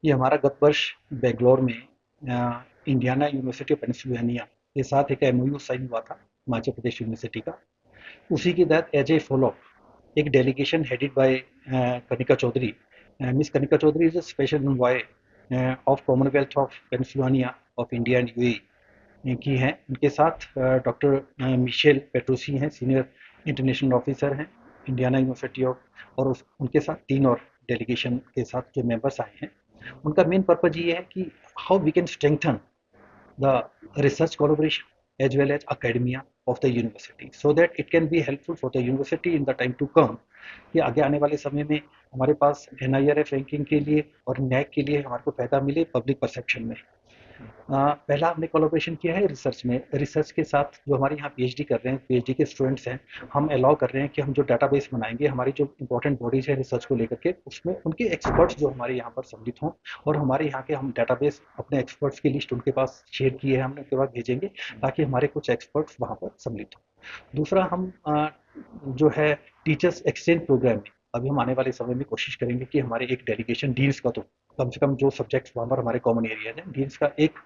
ये हमारा गत वर्ष बेंगलोर में इंडियाना यूनिवर्सिटी ऑफ पेंसिल्वेनिया के साथ एक एमओयू साइन हुआ था हिमाचल प्रदेश यूनिवर्सिटी का। उसी के तहत एज ए फॉलो एक delegation headed by Kanika Chaudhary. Miss Kanika Chaudhary is a special envoy of Commonwealth of Pennsylvania of India and UAE की हैं। उनके साथ डॉक्टर मिशेल पेट्रोसी हैं, सीनियर इंटरनेशनल ऑफिसर हैं इंडियाना यूनिवर्सिटी ऑफ, और उनके साथ तीन और डेलीगेशन के साथ जो मेंबर्स आए हैं। उनका मेन पर्पज ये है कि how we can strengthen the research collaboration as well as academia of the university so that it can be helpful for the university in the time to come कि आगे आने वाले समय में हमारे पास NIRF रैंकिंग के लिए और नैक के लिए हमारे को फायदा मिले पब्लिक परसेप्शन में। पहला हमने कोलैबोरेशन किया है रिसर्च में। रिसर्च के साथ जो हमारे यहाँ पीएचडी कर रहे हैं, पीएचडी के स्टूडेंट्स हैं, हम अलाउ कर रहे हैं कि हम जो डाटाबेस बनाएंगे हमारी जो इंपॉर्टेंट बॉडीज है रिसर्च को लेकर के, उसमें उनके एक्सपर्ट्स जो हमारे यहाँ पर सम्मिलित हों, और हमारे यहाँ के हम डाटाबेस अपने एक्सपर्ट्स की लिस्ट उनके पास शेयर किए हैं हमने, उनके पास भेजेंगे ताकि हमारे कुछ एक्सपर्ट्स वहाँ पर सम्मिलित हों। दूसरा हम जो है टीचर्स एक्सचेंज प्रोग्राम में अभी हम आने वाले समय में कोशिश करेंगे कि हमारे एक डेलीगेशन डीन्स का, तो कम से कम जो सब्जेक्ट्स वहाँ पर हमारे कॉमन एरियाज हैं, डीन्स का एक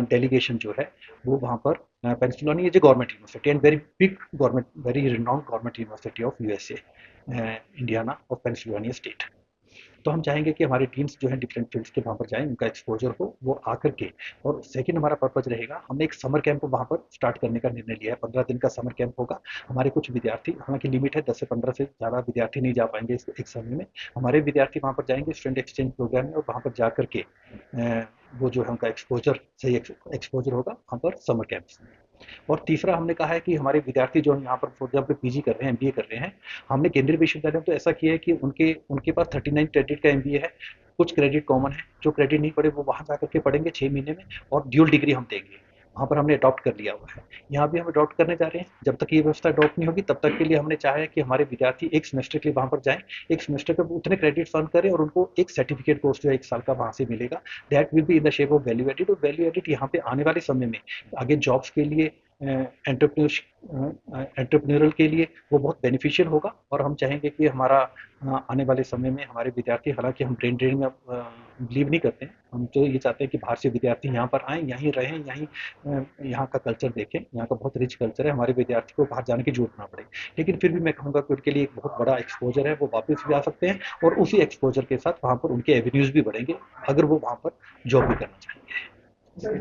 डेलीगेशन जो है वो वहाँ पर Pennsylvania is a government university and very big government, very renowned government university of USA, Indiana of Pennsylvania state. तो हम चाहेंगे कि हमारे टीम्स जो है डिफरेंट फील्ड्स के वहाँ पर जाएं, उनका एक्सपोजर हो वो आकर के। और सेकंड हमारा पर्पज रहेगा, हमने एक समर कैंप वहाँ पर स्टार्ट करने का निर्णय लिया है। 15 दिन का समर कैंप होगा। हमारे कुछ विद्यार्थी, हालांकि लिमिट है 10 से 15 से ज़्यादा विद्यार्थी नहीं जा पाएंगे इस एक समय में। हमारे विद्यार्थी वहाँ पर जाएंगे स्टूडेंट एक्सचेंज प्रोग्राम में, और वहाँ पर जा करके वो जो है उनका एक्सपोजर, सही एक्सपोजर होगा वहाँ पर समर कैंप्स में। और तीसरा हमने कहा है कि हमारे विद्यार्थी जो यहाँ पर फॉर एग्जाम्पल पीजी कर रहे हैं, एमबीए कर रहे हैं, हमने केंद्रीय विश्वविद्यालय में तो ऐसा किया है कि उनके उनके पास 39 क्रेडिट का एमबीए है। कुछ क्रेडिट कॉमन है, जो क्रेडिट नहीं पड़े वो वहाँ जा करके पढ़ेंगे 6 महीने में, और ड्यूल डिग्री हम देंगे। वहाँ पर हमने अडॉप्ट कर लिया हुआ है। यहाँ भी हम अडॉप्ट करने जा रहे हैं। जब तक ये व्यवस्था अडॉप्ट नहीं होगी तब तक के लिए हमने चाहा है कि हमारे विद्यार्थी एक सेमेस्टर के लिए वहाँ पर जाएं, एक सेमेस्टर के उतने क्रेडिट अर्न करें, और उनको एक सर्टिफिकेट कोर्स जो है 1 साल का वहाँ से मिलेगा। That will be in the shape of value added. और वैल्यू एडिड यहाँ पे आने वाले समय में आगे जॉब्स के लिए, एंटरप्रेन्योरल के लिए वो बहुत बेनिफिशियल होगा। और हम चाहेंगे कि हमारा आने वाले समय में हमारे विद्यार्थी, हालांकि हम ब्रेन ड्रेन में बिलीव नहीं करते हैं, हम तो ये चाहते हैं कि बाहर से विद्यार्थी यहाँ पर आएँ, यहीं रहें, यहीं यहाँ का कल्चर देखें। यहाँ का बहुत रिच कल्चर है, हमारे विद्यार्थी को बाहर जाने की जरूरत ना पड़े। लेकिन फिर भी मैं कहूँगा कि उनके लिए एक बहुत बड़ा एक्सपोजर है, वो वापस भी आ सकते हैं, और उसी एक्सपोजर के साथ वहाँ पर उनके एवेन्यूज भी बढ़ेंगे अगर वो वहाँ पर जॉब भी करना चाहेंगे।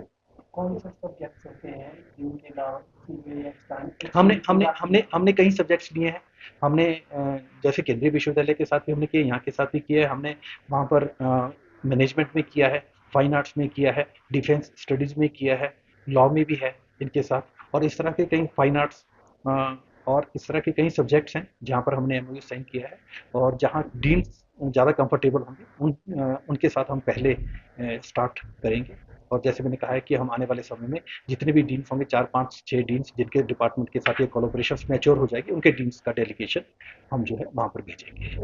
कौन सा सब्जेक्ट होते हैं जिनके नाम में एक्सपेंड हमने हमने हमने हमने कई सब्जेक्ट्स लिए हैं। हमने जैसे केंद्रीय विश्वविद्यालय के साथ भी हमने किए, यहाँ के साथ भी किया है। हमने वहाँ पर मैनेजमेंट में किया है, फाइन आर्ट्स में किया है, डिफेंस स्टडीज़ में किया है, लॉ में भी है इनके साथ। और इस तरह के कई फाइन आर्ट्स और इस तरह के कई सब्जेक्ट्स हैं जहाँ पर हमने एमओयू साइन किया है। और जहाँ डीन ज़्यादा कंफर्टेबल होंगे उनके साथ हम पहले स्टार्ट करेंगे। और जैसे मैंने कहा है कि हम आने वाले समय में जितने भी डीन्स होंगे, 4 5 6 डीन्स जिनके डिपार्टमेंट के साथ ये कोलैबोरेशन मैच्योर हो जाएगी, उनके डीन्स का डेलीगेशन हम जो है वहाँ पर भेजेंगे।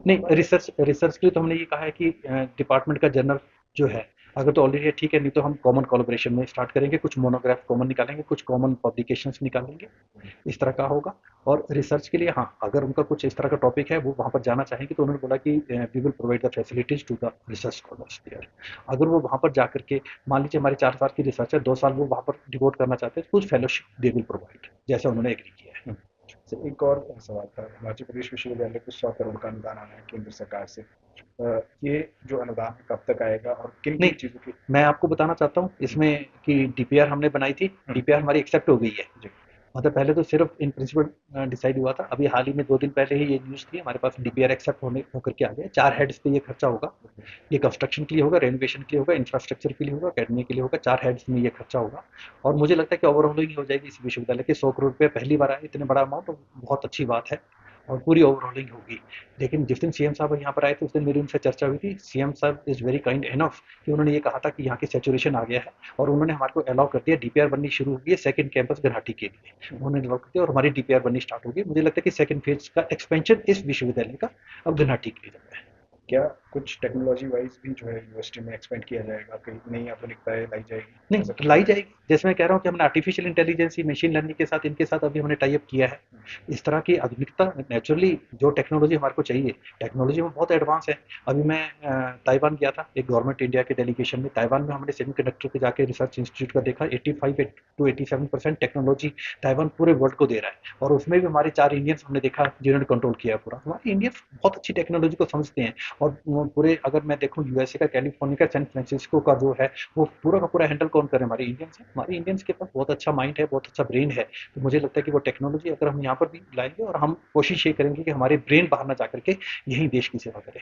नहीं, रिसर्च रिसर्च के लिए तो हमने ये कहा है कि डिपार्टमेंट का जर्नल जो है, अगर तो ऑलरेडी है ठीक है, नहीं तो हम कॉमन कोलैबोरेशन में स्टार्ट करेंगे। कुछ मोनोग्राफ कॉमन निकालेंगे, कुछ कॉमन पब्लिकेशंस निकालेंगे, इस तरह का होगा। और रिसर्च के लिए हाँ, अगर उनका कुछ इस तरह का टॉपिक है वो वहाँ पर जाना चाहेंगे तो उन्होंने बोला कि we will provide the facilities to the research scholars there. अगर वो वहाँ पर जा करके, मान लीजिए हमारे 4 साल की रिसर्च है, 2 साल वो वहाँ पर डिवोट करना चाहते हैं, कुछ फेलोशिप दे विल प्रोवाइड, जैसे उन्होंने एग्री किया है। तो एक और सवाल था, हिमाचल प्रदेश विश्वविद्यालय को 100 करोड़ का अनुदान आना है केंद्र सरकार से। ये जो अनुदान है कब तक आएगा और किन नहीं, किन चीज़ों की? मैं आपको बताना चाहता हूँ इसमें कि डीपीआर हमने बनाई थी, डीपीआर हमारी एक्सेप्ट हो गई है। जी। मतलब पहले तो सिर्फ इन प्रिंसिपल डिसाइड हुआ था, अभी हाल ही में 2 दिन पहले ही ये न्यूज़ थी, हमारे पास डीपीआर एक्सेप्ट होने होकर के आ गया। 4 हेड्स पे ये खर्चा होगा। ये कंस्ट्रक्शन के लिए होगा, रेनोवेशन के लिए होगा, इंफ्रास्ट्रक्चर के लिए होगा, अकेडमी के लिए होगा। 4 हेड्स में ये खर्चा होगा। और मुझे लगता है कि ओवरऑलिंग हो जाएगी इस विश्वविद्यालय के। 100 करोड़ रुपये पहली बार आए, इतने बड़ा अमाउंट, बहुत अच्छी बात है, और पूरी ओवरऑलिंग होगी। लेकिन जिस दिन सीएम साहब यहाँ पर आए थे उस दिन मेरी उनसे चर्चा हुई थी। सीएम साहब इज़ वेरी काइंड इनफ कि उन्होंने ये कहा था कि यहाँ की सैचुरेशन आ गया है, और उन्होंने हमारे को अलाउ कर दिया, डीपीआर बननी शुरू हो गई है सेकंड कैंपस गुवाहाटी के लिए। उन्होंने अलाउ कर दिया और हमारी डीपीआर बननी स्टार्ट हो गई। मुझे लगता है कि सेकंड फेज का एक्सपेंशन इस विश्वविद्यालय का अब गुवाहाटी के लिए जाता है। क्या कुछ टेक्नोलॉजी वाइज भी जो है यूनिवर्सिटी में एक्सपेंड किया जाएगा, कहीं नई आधुनिकताएं लाई जाएगी, ऐसा नहीं कुछ लाई होगा? जाएगी, जैसे मैं कह रहा हूँ कि हमने आर्टिफिशियल इंटेलिजेंस मशीन लर्निंग के साथ इनके साथ अभी हमने टाई अप किया है। इस तरह की आधुनिकता नेचुरली जो टेक्नोलॉजी हमारे को चाहिए, टेक्नोलॉजी में बहुत एडवांस है। अभी मैं ताइवान गया था एक गवर्नमेंट इंडिया के डेलीगेशन में। ताइवान में हमने सेमीकंडक्टर पे जाके रिसर्च इंस्टीट्यूट का देखा, 85 टू 87% टेक्नोलॉजी ताइवान पूरे वर्ल्ड को दे रहा है। और उसमें भी हमारे 4 इंडियंस हमने देखा जिन्होंने कंट्रोल किया पूरा। हमारे इंडियंस बहुत अच्छी टेक्नोलॉजी को समझते हैं। और वो पूरे अगर मैं देखूँ यूएसए का कैलिफोर्निया का सैन फ्रांसिस्को का जो है वो पूरा का पूरा हैंडल कौन कर रहे हैं? हमारे इंडियंस हैं। हमारे इंडियंस के पास बहुत अच्छा माइंड है, बहुत अच्छा ब्रेन है। तो मुझे लगता है कि वो टेक्नोलॉजी अगर हम यहाँ पर भी लाएंगे और हम कोशिश ये करेंगे कि हमारे ब्रेन बाहर ना जा करके यही देश की सेवा करें।